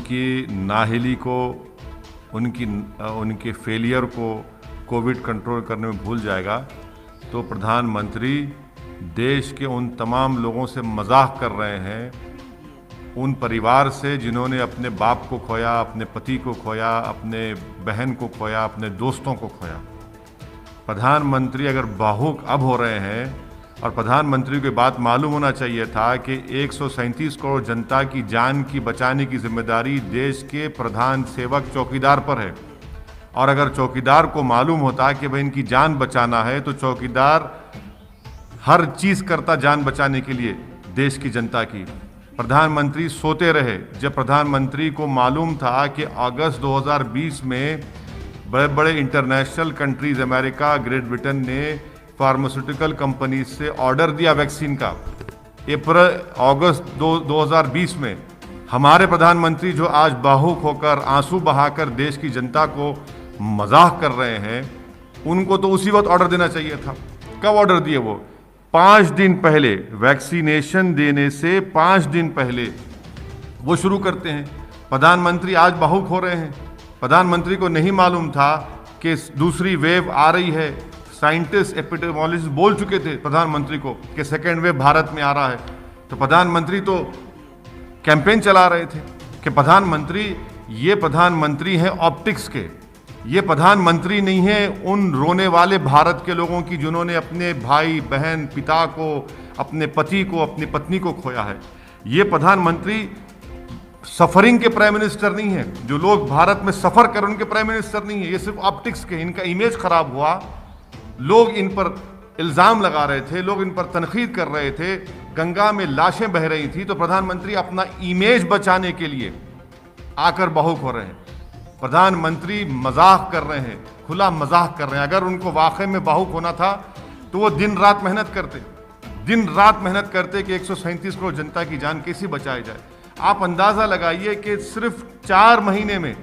उनकी नाअहली को, उनके फेलियर को कोविड कंट्रोल करने में भूल जाएगा, तो प्रधानमंत्री देश के उन तमाम लोगों से मजाक कर रहे हैं, उन परिवार से जिन्होंने अपने बाप को खोया, अपने पति को खोया, अपने बहन को खोया, अपने दोस्तों को खोया। प्रधानमंत्री अगर भावुक अब हो रहे हैं, और प्रधानमंत्री की बात मालूम होना चाहिए था कि 137 करोड़ जनता की जान की बचाने की जिम्मेदारी देश के प्रधान सेवक चौकीदार पर है। और अगर चौकीदार को मालूम होता कि भाई इनकी जान बचाना है, तो चौकीदार हर चीज़ करता जान बचाने के लिए देश की जनता की। प्रधानमंत्री सोते रहे जब प्रधानमंत्री को मालूम था कि अगस्त 2020 में बड़े बड़े international countries, America, great Britain ने फार्मास्यूटिकल कंपनी से ऑर्डर दिया वैक्सीन का। अगस्त 2020 में हमारे प्रधानमंत्री जो आज भावुक होकर, आंसू बहाकर देश की जनता को मजाक कर रहे हैं, उनको तो उसी वक्त ऑर्डर देना चाहिए था। कब ऑर्डर दिए? वो 5 दिन पहले, वैक्सीनेशन देने से 5 दिन पहले वो शुरू करते हैं। प्रधानमंत्री आज भावुक हो रहे हैं। प्रधानमंत्री को नहीं मालूम था कि दूसरी वेव आ रही है। साइंटिस्ट, एपिडेमियोलॉजिस्ट बोल चुके थे प्रधानमंत्री को कि सेकेंड वेव भारत में आ रहा है। तो प्रधानमंत्री तो कैंपेन चला रहे थे कि ये प्रधानमंत्री हैं ऑप्टिक्स के, ये प्रधानमंत्री नहीं है उन रोने वाले भारत के लोगों की जिन्होंने अपने भाई बहन, पिता को, अपने पति को, अपनी पत्नी को खोया है। ये प्रधानमंत्री सफरिंग के प्राइम मिनिस्टर नहीं है, जो लोग भारत में सफर कर उनके प्राइम मिनिस्टर नहीं है। ये सिर्फ ऑप्टिक्स के, इनका इमेज खराब हुआ, लोग इन पर इल्ज़ाम लगा रहे थे, लोग इन पर तनकीद कर रहे थे, गंगा में लाशें बह रही थी, तो प्रधानमंत्री अपना इमेज बचाने के लिए आकर भावुक हो रहे हैं। प्रधानमंत्री मजाक कर रहे हैं, खुला मजाक कर रहे हैं। अगर उनको वाकई में भावुक होना था तो वो दिन रात मेहनत करते कि 137 करोड़ जनता की जान कैसे बचाई जाए। आप अंदाज़ा लगाइए कि सिर्फ 4 महीने में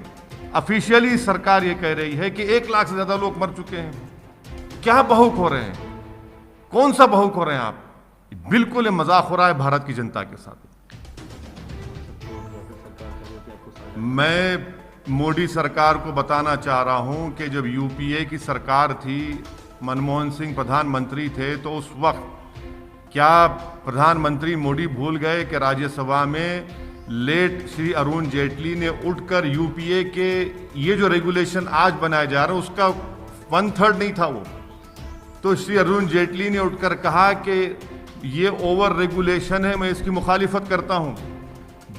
ऑफिशियली सरकार ये कह रही है कि 1 लाख से ज़्यादा लोग मर चुके हैं। क्या भावुक हो रहे हैं? कौन सा भावुक हो रहे हैं आप? बिल्कुल मजाक हो रहा है भारत की जनता के साथ। मैं मोदी सरकार को बताना चाह रहा हूं कि जब यूपीए की सरकार थी, मनमोहन सिंह प्रधानमंत्री थे, तो उस वक्त क्या प्रधानमंत्री मोदी भूल गए कि राज्यसभा में लेट श्री अरुण जेटली ने उठकर यूपीए के ये जो रेगुलेशन आज बनाया जा रहा है उसका 1/3 नहीं था वो, तो श्री अरुण जेटली ने उठकर कहा कि ये ओवर रेगुलेशन है, मैं इसकी मुखालिफत करता हूं।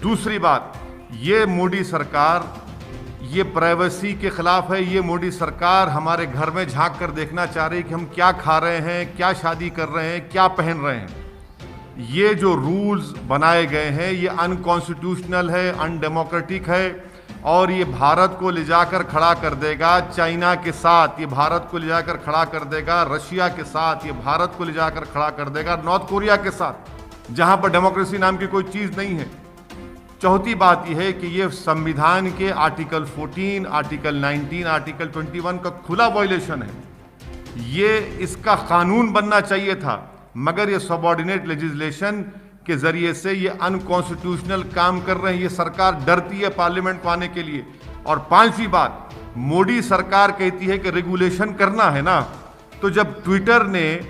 दूसरी बात, ये मोदी सरकार ये प्राइवेसी के खिलाफ है। ये मोदी सरकार हमारे घर में झांक कर देखना चाह रही है कि हम क्या खा रहे हैं, क्या शादी कर रहे हैं, क्या पहन रहे हैं। ये जो रूल्स बनाए गए हैं ये अनकॉन्स्टिट्यूशनल है, अनडेमोक्रेटिक है, और ये भारत को ले जाकर खड़ा कर देगा चाइना के साथ, ये भारत को ले जाकर खड़ा कर देगा रशिया के साथ, ये भारत को ले जाकर खड़ा कर देगा नॉर्थ कोरिया के साथ, जहां पर डेमोक्रेसी नाम की कोई चीज़ नहीं है। चौथी बात यह है कि ये संविधान के आर्टिकल 14, आर्टिकल 19, आर्टिकल 21 का खुला वायलेशन है। ये इसका कानून बनना चाहिए था, मगर ये सबऑर्डिनेट लेजिस्लेशन के जरिए से ये अनकॉन्स्टिट्यूशनल काम कर रहे हैं। ये सरकार डरती है पार्लियामेंट को आने के लिए। और 5वीं बात, मोदी सरकार कहती है कि रेगुलेशन करना है ना, तो जब ट्विटर ने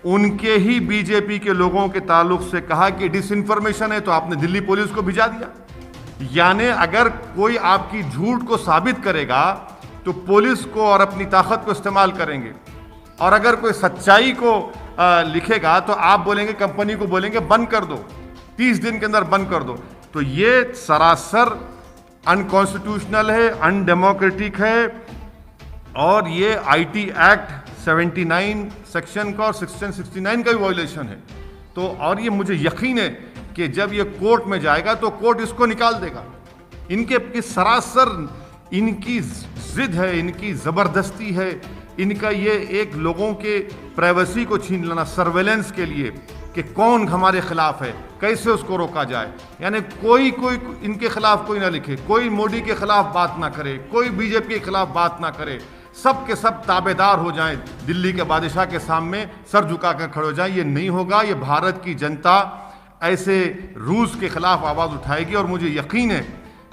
उनके ही बीजेपी के लोगों के ताल्लुक से कहा कि डिसइंफॉर्मेशन है, तो आपने दिल्ली पुलिस को भिजा दिया। यानी अगर कोई आपकी झूठ को साबित करेगा तो पुलिस को और अपनी ताकत को इस्तेमाल करेंगे, और अगर कोई सच्चाई को लिखेगा तो आप बोलेंगे, कंपनी को बोलेंगे बंद कर दो, 30 दिन के अंदर बंद कर दो। तो ये सरासर अनकॉन्स्टिट्यूशनल है, अनडेमोक्रेटिक है, और ये आईटी एक्ट 79 सेक्शन का और सेक्शन 69 का भी वायलेशन है। तो और ये मुझे यकीन है कि जब ये कोर्ट में जाएगा तो कोर्ट इसको निकाल देगा। इनके सरासर इनकी जिद है, इनकी ज़बरदस्ती है, इनका ये एक लोगों के प्राइवेसी को छीन लेना सर्वेलेंस के लिए कि कौन हमारे खिलाफ है, कैसे उसको रोका जाए। यानी कोई इनके खिलाफ कोई ना लिखे, कोई मोदी के खिलाफ बात ना करे, कोई बीजेपी के खिलाफ बात ना करे, सब के सब ताबेदार हो जाएं, दिल्ली के बादशाह के सामने सर झुका कर खड़े हो जाएं। ये नहीं होगा। ये भारत की जनता ऐसे रूस के खिलाफ आवाज़ उठाएगी, और मुझे यकीन है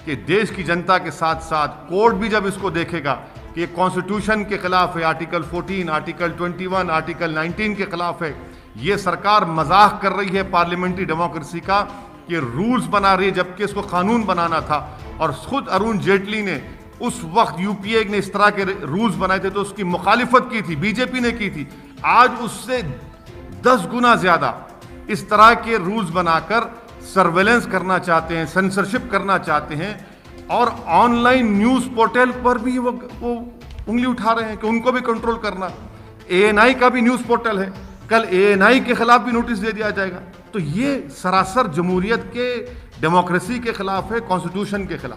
कि देश की जनता के साथ साथ कोर्ट भी जब इसको देखेगा कि ये कॉन्स्टिट्यूशन के खिलाफ है, आर्टिकल 14, आर्टिकल 21, आर्टिकल 19 के खिलाफ है, ये सरकार मजाक कर रही है पार्लियामेंट्री डेमोक्रेसी का, कि रूल्स बना रही है जबकि इसको कानून बनाना था। और खुद अरुण जेटली ने उस वक्त यूपीए ने इस तरह के रूल्स बनाए थे तो उसकी मुखालिफत की थी, बीजेपी ने की थी। आज उससे 10 गुना ज्यादा इस तरह के रूल्स बनाकर सर्वेलेंस करना चाहते हैं, सेंसरशिप करना चाहते हैं, और ऑनलाइन न्यूज पोर्टल पर भी वो उंगली उठा रहे हैं कि उनको भी कंट्रोल करना। एएनआई का भी न्यूज पोर्टल है, कल एएनआई के खिलाफ भी नोटिस दे दिया जाएगा। तो ये सरासर जमहूरियत के, डेमोक्रेसी के खिलाफ है, कॉन्स्टिट्यूशन के खिलाफ।